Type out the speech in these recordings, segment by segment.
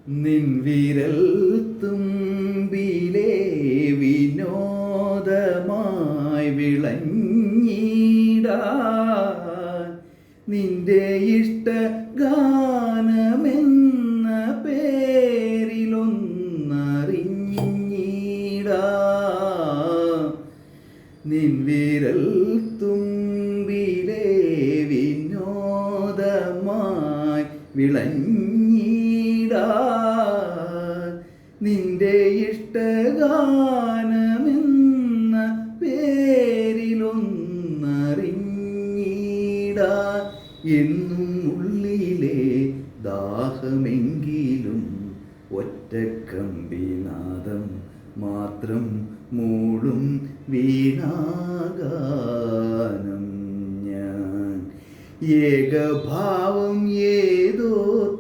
നിൻ വിരൽ തുമ്പിലെ വിനോദമായി വിളഞ്ഞിടാൻ നിന്റെ ഇഷ്ട ഗാനമെന്ന പേരിലൊന്നറിഞ്ഞിടാൻ നിൻ വിരൽ തുമ്പിലെ വിനോദമായി വിളഞ്ഞിടാൻ നിന്റെ ഇഷ്ടഗാനമെന്ന പേരിലൊന്നറിഞ്ഞിടാൻ എന്നും ഉള്ളിലെ ദാഹമെങ്കിലും ഒറ്റക്കമ്പിനാദം മാത്രം മൂളും വീണാഗാനം ഞാൻ ഏകഭാവം ഏതോ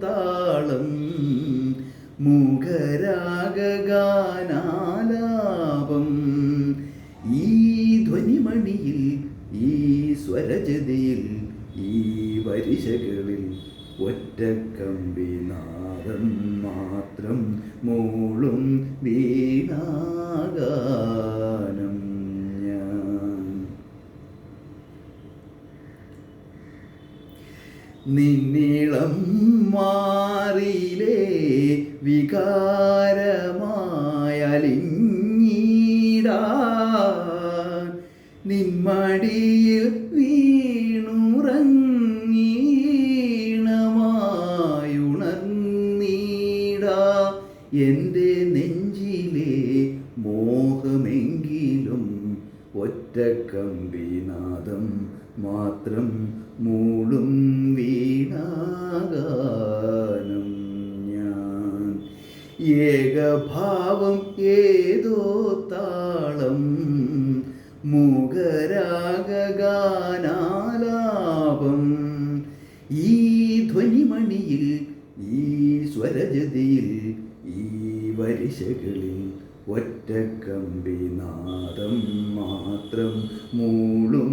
താളം മുഖരാഗാനാലാപം ഈ ധ്വനിമണിയിൽ ഈ സ്വരജതിയിൽ ഈ വരിശകളിൽ ഒറ്റക്കമ്പിനാദം മാത്രം മൂളും വീണാഗാനം ഞാൻ നിന്നിളം മാറിയിലെ വികാരമായലിഞ്ഞിടാൻ നിന്മടിയിൽ വീണുറങ്ങീണമായുണർന്നീടാ എൻ്റെ നെഞ്ചിലെ മോഹമെങ്കിലും ഒറ്റക്കമ്പിനാദം മാത്രം മൂളും വീണാഗാനം ഞാൻ ഏകഭാവം ഏതോ താളം മുഖരാഗാനാലാപം ഈ ധ്വനിമണിയിൽ ഈ സ്വരജതിയിൽ ഈ വരിശകളിൽ ഒറ്റക്കമ്പിനാദം മാത്രം മൂളും